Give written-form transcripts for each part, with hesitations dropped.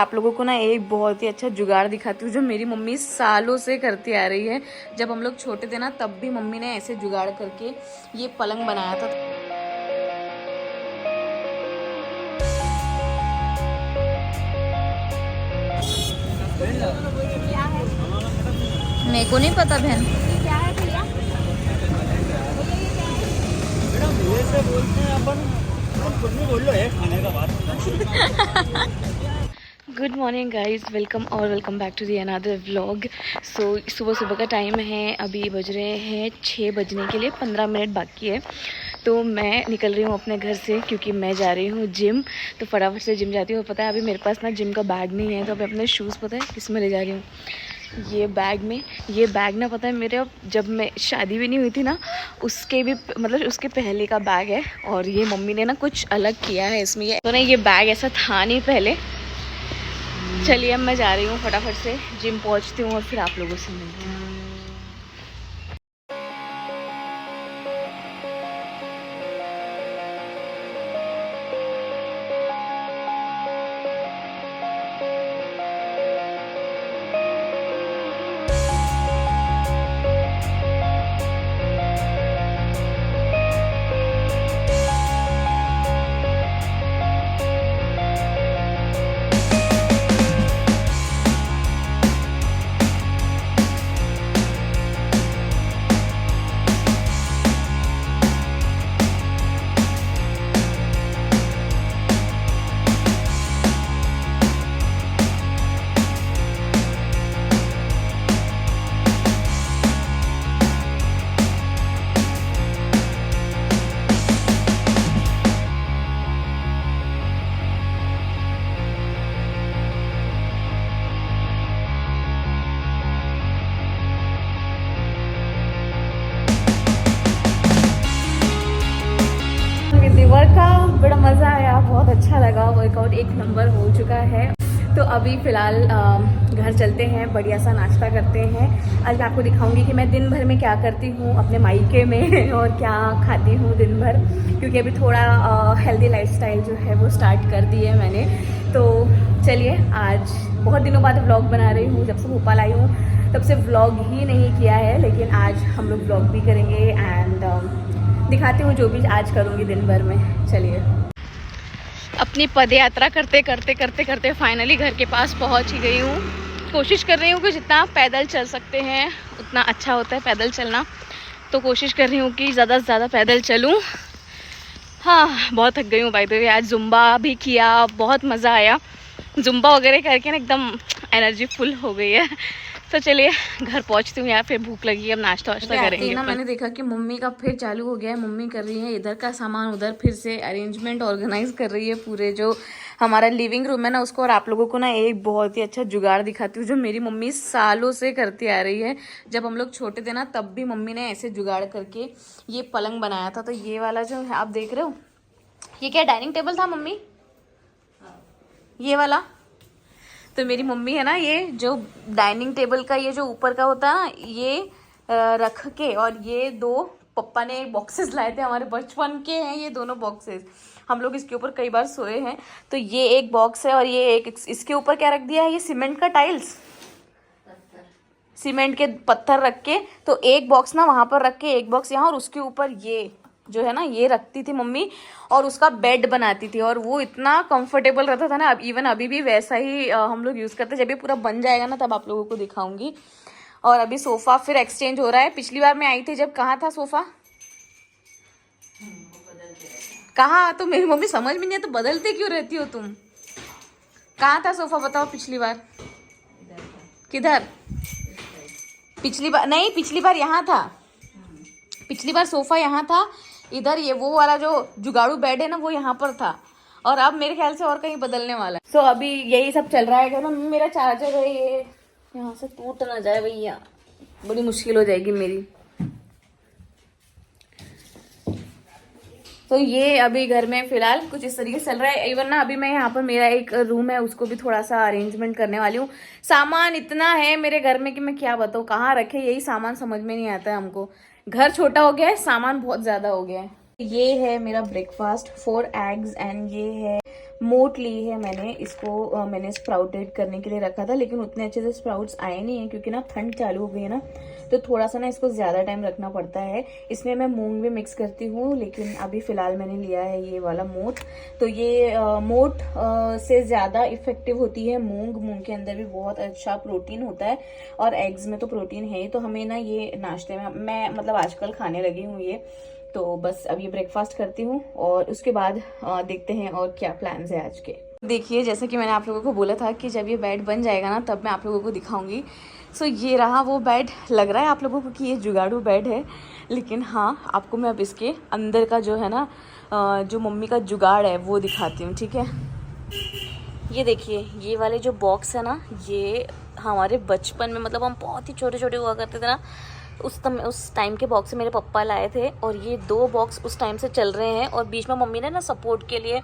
आप लोगों को ना एक बहुत ही अच्छा जुगाड़ दिखाती हूँ जो मेरी मम्मी सालों से करती आ रही है। जब हम लोग छोटे थे ना तब भी मम्मी ने ऐसे जुगाड़ करके ये पलंग बनाया था। मेरे को नहीं पता बहन क्या है भैया। Good morning guys, welcome back to the another vlog. So सुबह सुबह का टाइम है, अभी बज रहे हैं 6 बजने के लिए 15 मिनट बाकी है। तो मैं निकल रही हूँ अपने घर से क्योंकि मैं जा रही हूँ जिम। तो फटाफट से जिम जाती हूँ। पता है अभी मेरे पास ना जिम का बैग नहीं है, तो अभी अपने शूज़ पता है किस में ले जा रही हूँ, ये बैग ना पता है मेरे, अब जब मैं शादी भी नहीं हुई थी ना उसके भी मतलब उसके पहले का बैग है। और ये मम्मी ने ना कुछ अलग किया है इसमें। ये तो ना ये बैग ऐसा था नहीं पहले। चलिए अब मैं जा रही हूँ, फटाफट से जिम पहुँचती हूँ और फिर आप लोगों से मिलती हूँ। वर्कआउट बड़ा मज़ा आया, बहुत अच्छा लगा। वर्कआउट एक नंबर हो चुका है। तो अभी फ़िलहाल घर चलते हैं, बढ़िया सा नाश्ता करते हैं। आज मैं आपको दिखाऊंगी कि मैं दिन भर में क्या करती हूँ अपने मायके में और क्या खाती हूँ दिन भर, क्योंकि अभी थोड़ा हेल्दी लाइफस्टाइल जो है वो स्टार्ट कर दी है मैंने। तो चलिए, आज बहुत दिनों बाद व्लॉग बना रही हूँ। जब से भोपाल आई हूँ तब से व्लॉग ही नहीं किया है, लेकिन आज हम लोग व्लॉग भी करेंगे एंड दिखाती हूँ जो भी आज करूँगी दिन भर में। चलिए, अपनी पद यात्रा करते करते फाइनली घर के पास पहुँच ही गई हूँ। कोशिश कर रही हूँ कि जितना पैदल चल सकते हैं उतना अच्छा होता है पैदल चलना। तो कोशिश कर रही हूँ कि ज़्यादा से ज़्यादा पैदल चलूँ। हाँ, बहुत थक गई हूँ भाई। तो आज जुम्बा भी किया, बहुत मज़ा आया। जुम्बा वगैरह करके ना एकदम एनर्जी फुल हो गई है। तो चलिए घर पहुंचती हूँ यार, फिर भूख लगी है, अब नाश्ता वाश्ता करेंगे ना। मैंने देखा कि मम्मी का फिर चालू हो गया है। मम्मी कर रही है इधर का सामान उधर, फिर से अरेंजमेंट ऑर्गेनाइज कर रही है पूरे जो हमारा लिविंग रूम है ना उसको। और आप लोगों को ना एक बहुत ही अच्छा जुगाड़ दिखाती हूँ जो मेरी मम्मी सालों से करती आ रही है। जब हम लोग छोटे थे ना तब भी मम्मी ने ऐसे जुगाड़ करके ये पलंग बनाया था। तो ये वाला जो है आप देख रहे हो, ये क्या डाइनिंग टेबल था मम्मी, ये वाला। तो मेरी मम्मी है ना, ये जो डाइनिंग टेबल का ये जो ऊपर का होता है ना, ये रख के, और ये दो पप्पा ने बॉक्सेस लाए थे, हमारे बचपन के हैं ये दोनों बॉक्सेस। हम लोग इसके ऊपर कई बार सोए हैं। तो ये एक बॉक्स है और ये एक, इसके ऊपर क्या रख दिया है, ये सीमेंट का टाइल्स, सीमेंट के पत्थर रख के। तो एक बॉक्स ना वहां पर रख के, एक बॉक्स यहाँ, और उसके ऊपर ये जो है ना ये रखती थी मम्मी, और उसका बेड बनाती थी। और वो इतना कंफर्टेबल रहता था ना। अब इवन अभी भी वैसा ही हम लोग यूज़ करते हैं। जब ये पूरा बन जाएगा ना तब आप लोगों को दिखाऊंगी। और अभी सोफ़ा फिर एक्सचेंज हो रहा है। पिछली बार मैं आई थी जब, कहाँ था सोफ़ा, कहाँ? तो मेरी मम्मी समझ में नहीं है, तो बदलते क्यों रहती हो तुम? कहाँ था सोफ़ा बताओ पिछली बार? किधर? पिछली बार नहीं, पिछली बार यहाँ था। पिछली बार सोफ़ा यहाँ था इधर, ये वो वाला जो जुगाड़ू बेड है ना वो यहाँ पर था। और अब मेरे ख्याल से और कहीं बदलने वाला है। सो अभी यही सब चल रहा है घर में। मेरा चार्जर है, ये यहाँ से टूट ना जाए भैया, बड़ी मुश्किल हो जाएगी मेरी। तो ये अभी घर में फिलहाल कुछ इस तरीके से चल रहा है। इवन ना अभी मैं यहाँ पर, मेरा एक रूम है उसको भी थोड़ा सा अरेंजमेंट करने वाली हूँ। सामान इतना है मेरे घर में कि मैं क्या बताऊँ, कहाँ रखे यही सामान समझ में नहीं आता है हमको। घर छोटा हो गया है, सामान बहुत ज्यादा हो गया है। ये है मेरा ब्रेकफास्ट, 4 एग्स, एंड ये है मोट ली है मैंने इसको। मैंने स्प्राउटेड करने के लिए रखा था, लेकिन उतने अच्छे से स्प्राउट्स आए नहीं है क्योंकि ना ठंड चालू हो गई है ना, तो थोड़ा सा ना इसको ज़्यादा टाइम रखना पड़ता है। इसमें मैं मूंग भी मिक्स करती हूँ, लेकिन अभी फ़िलहाल मैंने लिया है ये वाला मोट। तो ये मोट से ज़्यादा इफेक्टिव होती है मूंग के अंदर भी बहुत अच्छा प्रोटीन होता है, और एग्स में तो प्रोटीन है ही। तो हमें ना ये नाश्ते में मैं मतलब आजकल खाने लगी हूँ ये। तो बस अब ये ब्रेकफास्ट करती हूँ और उसके बाद देखते हैं और क्या प्लान्स है आज के। देखिए, जैसे कि मैंने आप लोगों को बोला था कि जब ये बेड बन जाएगा ना तब मैं आप लोगों को दिखाऊंगी। सो ये रहा वो बेड। लग रहा है आप लोगों को कि ये जुगाड़ू बेड है, लेकिन हाँ, आपको मैं अब इसके अंदर का जो है ना जो मम्मी का जुगाड़ है वो दिखाती हूँ, ठीक है। ये देखिए, ये वाले जो बॉक्स है ना, ये हमारे बचपन में, मतलब हम बहुत ही छोटे छोटे हुआ करते थे ना, उस टाइम के बॉक्स मेरे पापा लाए थे, और ये 2 बॉक्स उस टाइम से चल रहे हैं। और बीच में मम्मी ने ना सपोर्ट के लिए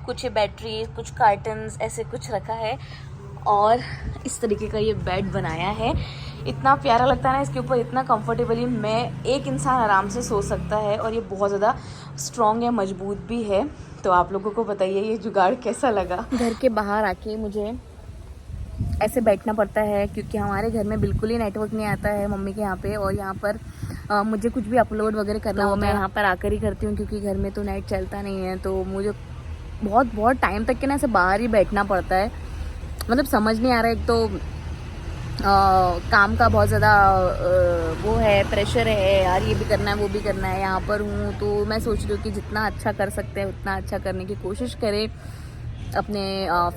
कुछ बैटरी, कुछ कार्टन्स ऐसे कुछ रखा है, और इस तरीके का ये बेड बनाया है। इतना प्यारा लगता है ना इसके ऊपर, इतना कंफर्टेबली मैं एक इंसान आराम से सो सकता है, और ये बहुत ज़्यादा स्ट्रॉन्ग है, मजबूत भी है। तो आप लोगों को बताइए ये जुगाड़ कैसा लगा। घर के बाहर आके मुझे ऐसे बैठना पड़ता है क्योंकि हमारे घर में बिल्कुल ही नेटवर्क नहीं आता है मम्मी के यहाँ पे, और यहाँ पर मुझे कुछ भी अपलोड वगैरह करना हो मैं यहाँ पर आकर ही करती हूँ, क्योंकि घर में तो नेट चलता नहीं है। तो मुझे बहुत टाइम तक के ना ऐसे बाहर ही बैठना पड़ता है। मतलब समझ नहीं आ रहा है, एक तो काम का बहुत ज़्यादा वो है, प्रेशर है यार, ये भी करना है वो भी करना है। यहाँ पर हूँ तो मैं सोच रही हूँ कि जितना अच्छा कर सकते हैं उतना अच्छा करने की कोशिश करें अपने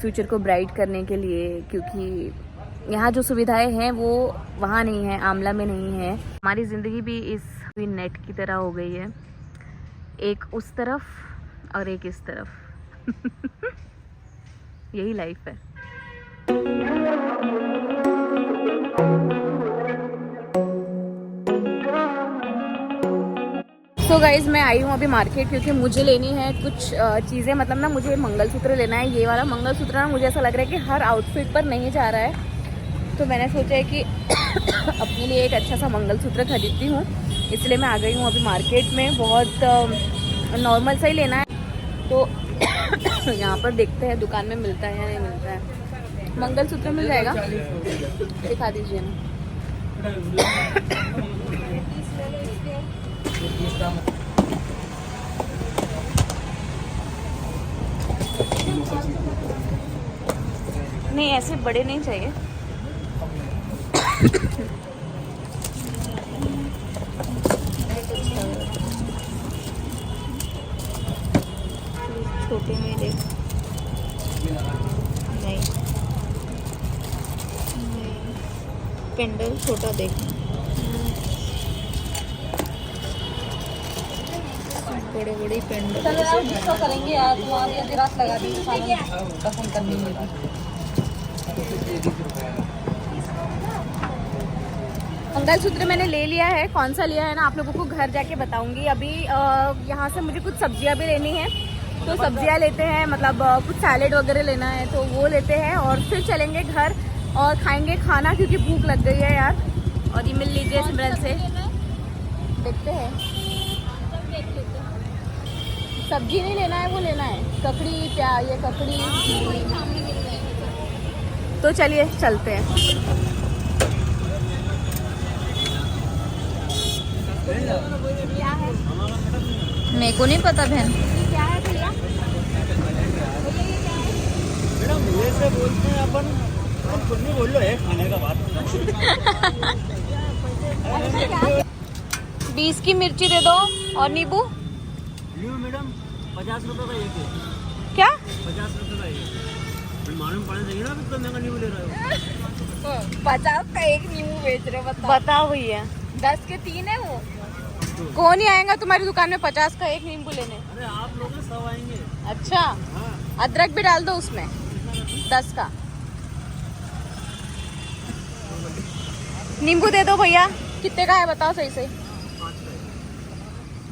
फ्यूचर को ब्राइट करने के लिए, क्योंकि यहाँ जो सुविधाएं हैं वो वहाँ नहीं है, आमला में नहीं है। हमारी ज़िंदगी भी इस नेट की तरह हो गई है, एक उस तरफ और एक इस तरफ। यही लाइफ है। तो गाइज़, मैं आई हूँ अभी मार्केट, क्योंकि मुझे लेनी है कुछ चीज़ें। मतलब ना मुझे मंगलसूत्र लेना है। ये वाला मंगलसूत्र ना मुझे ऐसा लग रहा है कि हर आउटफिट पर नहीं जा रहा है, तो मैंने सोचा है कि अपने लिए एक अच्छा सा मंगलसूत्र खरीदती हूँ। इसलिए मैं आ गई हूँ अभी मार्केट में। बहुत नॉर्मल सा ही लेना है, तो यहाँ पर देखते हैं दुकान में मिलता है या नहीं मिलता है। मंगलसूत्र मिल जाएगा, दिखा दीजिए ना। नहीं, ऐसे बड़े नहीं चाहिए। छोटे में देख, नहीं पेंडल छोटा देख, बड़े बड़े पेंडल। चलो करेंगे यार, तुम्हारी आधी रात लगा दी पसंद करने में। मंगलसूत्र मैंने ले लिया है। कौन सा लिया है ना आप लोगों को घर जाके बताऊंगी। अभी यहाँ से मुझे कुछ सब्जियां भी लेनी है, तो सब्जियां लेते हैं, मतलब कुछ सैलेड वगैरह लेना है तो वो लेते हैं, और फिर चलेंगे घर और खाएंगे खाना, क्योंकि भूख लग गई है यार। और ये मिल लीजिए सिमरन से, देखते हैं। सब्जी नहीं लेना है, वो लेना है ककड़ी, प्याज, ये ककड़ी। तो चलिए चलते हैं। क्या है मेरे को नहीं पता बहन, क्या है भैया? मैडम ये से बोलते हैं अपन कुछ नहीं बोल लो है खाने का बात। 20 की मिर्ची दे दो और नींबू। मैडम 50 रुपए का एक है। क्या 50 रुपए का एक? मालूम पड़ना चाहिए ना, कितना महंगा नींबू ले रहे हो। 50 का एक नींबू बेच रहे हो, बताओ भैया। 10 के 3 है वो। कौन ही आएगा तुम्हारी दुकान में 50 का एक नींबू लेने? अरे आप लोग 100 आएंगे। अच्छा, हाँ। अदरक भी डाल दो उसमें 10 का। नींबू दे दो भैया। कितने का है बताओ सही से।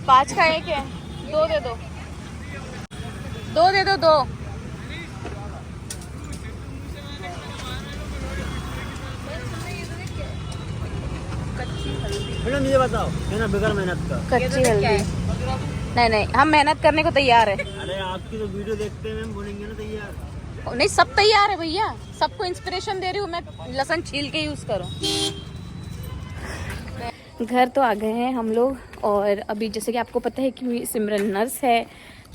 5 का एक है, 2 दे दो, 2 दे दो, 2। मैडम ये बताओ है ना, बगैर मेहनत का कच्ची हल्दी नहीं नहीं, हम मेहनत करने को तैयार है। अरे आपकी तो वीडियो देखते हैं मैम, बोलेंगे ना तैयार। नहीं, सब तैयार है भैया, सबको इंस्पिरेशन दे रही हूँ मैं, लहसुन छील के यूज करो। घर तो आ गए हैं हम लोग, और अभी जैसे कि आपको पता है कि सिमरन नर्स है,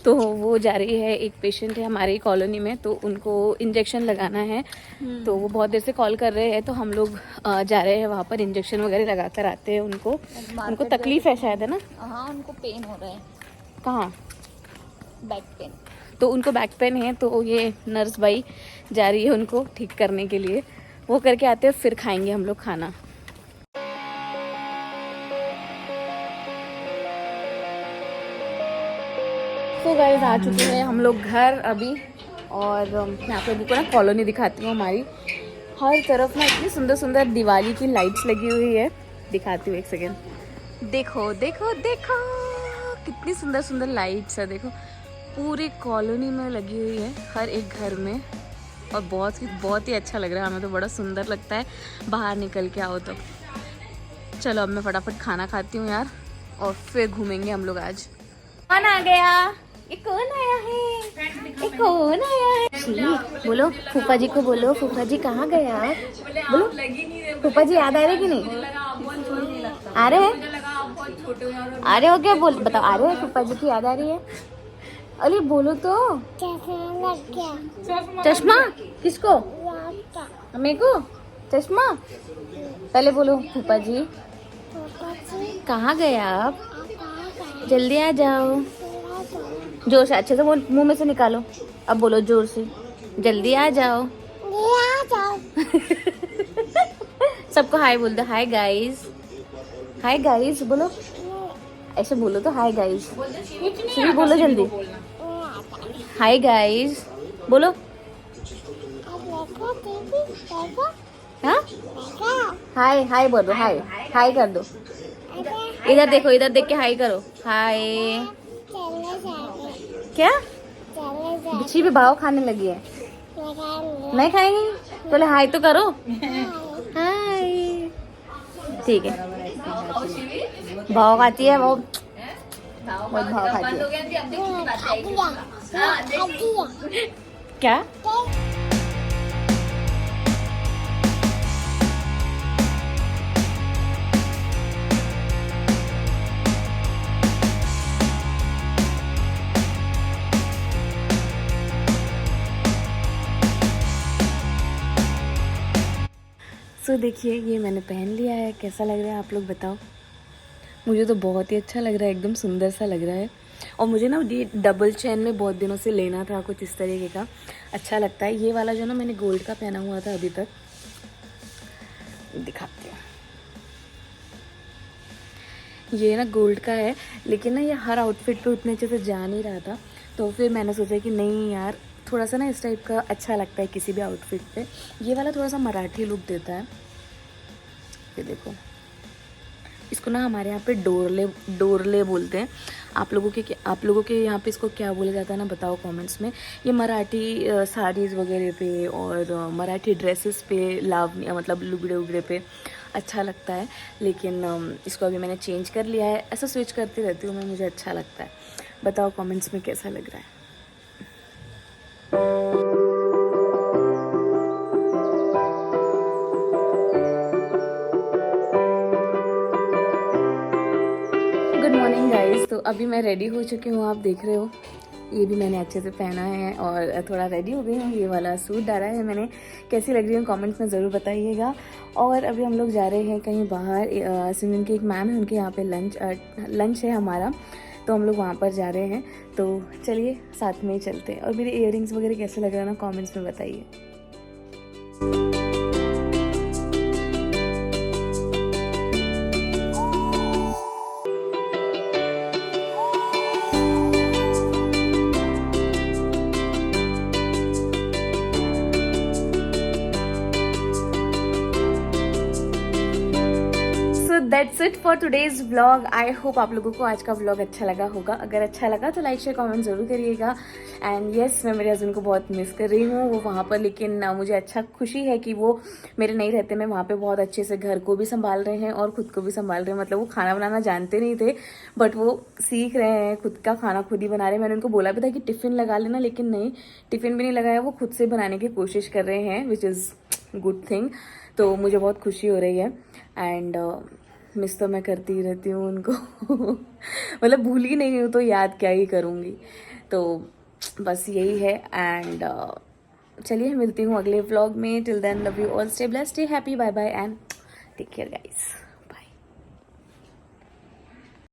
तो वो जा रही है, एक पेशेंट है हमारी कॉलोनी में, तो उनको इंजेक्शन लगाना है। तो वो बहुत देर से कॉल कर रहे हैं, तो हम लोग जा रहे हैं वहाँ पर इंजेक्शन वगैरह लगा कर आते हैं उनको तकलीफ है शायद, है ना? हाँ, उनको पेन हो रहा है। कहाँ? Back pain. तो उनको बैक पेन है, तो ये नर्स भाई जा रही है उनको ठीक करने के लिए। वो करके आते हैं, फिर खाएंगे हम लोग खाना। तो गाइस आ चुके हैं हम लोग घर अभी, और मैं आप लोगों को ना कॉलोनी दिखाती हूँ हमारी। हर तरफ ना इतनी सुंदर सुंदर दिवाली की लाइट्स लगी हुई है, दिखाती हूँ एक सेकेंड। देखो देखो देखो कितनी सुंदर सुंदर लाइट्स है, देखो पूरी कॉलोनी में लगी हुई है, हर एक घर में, और बहुत ही अच्छा लग रहा है, हमें तो बड़ा सुंदर लगता है बाहर निकल के आओ तो। चलो अब मैं फटाफट खाना खाती हूँ यार, और फिर घूमेंगे हम लोग आज। कौन आ गया? ये कौन आया है? ये कौन आया है? बोलो फूफा जी को, बोलो फूफा जी कहाँ गए आप? बोलो फूफा जी याद आ रहे कि नहीं? आ रहे हैं? आ रहे हो क्या? बोल बताओ, आ रहे हैं? फूफा जी की याद आ रही है? अरे बोलो तो। चश्मा किसको? मेरे को चश्मा? पहले बोलो फूफा जी कहाँ गए आप? जल्दी आ जाओ, जोर से, अच्छे से बोल, मुंह में से निकालो, अब बोलो जोर से, जल्दी आ जाओ। सबको हाय बोल दो, हाय गाइस, हाय गाइस बोलो, ऐसे बोलो तो, हाय गाइस, बोलो जल्दी, हाय गाइस बोलो। हाँ हाय, हाय बोलो, हाय हाय कर दो, इधर देखो, इधर देख के हाय करो, हाय। क्या बिच्छी भी भाव खाने लगी है? नहीं खाएंगी? बोले हाय तो करो, हाय। ठीक है, भाव खाती है वो, बहुत भाव खाती है। क्या? सो देखिए ये मैंने पहन लिया है, कैसा लग रहा है आप लोग बताओ? मुझे तो बहुत ही अच्छा लग रहा है, एकदम सुंदर सा लग रहा है। और मुझे ना ये डबल चेन में बहुत दिनों से लेना था, कुछ इस तरीके का अच्छा लगता है। ये वाला जो ना मैंने गोल्ड का पहना हुआ था अभी तक, दिखाती हूँ। ये ना गोल्ड का है, लेकिन ना ये हर आउटफिट पे उतने अच्छे से जा नहीं रहा था, तो फिर मैंने सोचा कि नहीं यार, थोड़ा सा ना इस टाइप का अच्छा लगता है किसी भी आउटफिट पे। ये वाला थोड़ा सा मराठी लुक देता है। ये देखो, इसको ना हमारे यहाँ पे डोरले बोलते हैं। आप लोगों के यहाँ पे इसको क्या बोला जाता है ना, बताओ कमेंट्स में। ये मराठी साड़ीज़ वगैरह पे और मराठी ड्रेसेस पे, मतलब लुगड़े उगड़े पे अच्छा लगता है। लेकिन इसको अभी मैंने चेंज कर लिया है, ऐसा स्विच करती रहती हूँ मैं, मुझे अच्छा लगता है। बताओ कमेंट्स में कैसा लग रहा है। गुड मॉर्निंग गाइस, तो अभी मैं रेडी हो चुकी हूँ, आप देख रहे हो। ये भी मैंने अच्छे से पहना है और थोड़ा रेडी हो गई हूँ। ये वाला सूट डाला है मैंने, कैसी लग रही हूँ कमेंट्स में ज़रूर बताइएगा। और अभी हम लोग जा रहे हैं कहीं बाहर, सिमरन की एक मैम है, उनके यहाँ पे लंच है हमारा, तो हम लोग वहाँ पर जा रहे हैं। तो चलिए साथ में ही चलते हैं। और मेरे इयररिंग्स वगैरह कैसे लग रहा है ना, कमेंट्स में बताइए। That's it for today's vlog. I hope आप लोगों को आज का व्लॉग अच्छा लगा होगा। अगर अच्छा लगा तो लाइक शेयर कमेंट जरूर करिएगा। एंड यस, मैं मेरे हस्बैंड को बहुत मिस कर रही हूँ, वो वहाँ पर, लेकिन मुझे अच्छा खुशी है कि वो मेरे नहीं रहते मैं वहाँ पे बहुत अच्छे से घर को भी संभाल रहे हैं और खुद को भी संभाल रहे हैं। मतलब वो खाना बनाना जानते नहीं थे, बट वो सीख रहे हैं, खुद का खाना खुद ही बना रहे हैं। मैंने उनको बोला भी था कि टिफ़िन लगा लेना, लेकिन नहीं, टिफ़िन भी नहीं लगाया, वो खुद से बनाने की कोशिश कर रहे हैं, विच इज़ गुड थिंग। तो मुझे बहुत खुशी हो रही है। एंड मिस तो मैं करती ही रहती हूँ उनको मतलब भूल ही नहीं हूँ तो याद क्या ही करूँगी। तो बस यही है। एंड चलिए मिलती हूँ अगले व्लॉग में। Till then love you all, stay blessed, stay happy, bye bye and take care guys.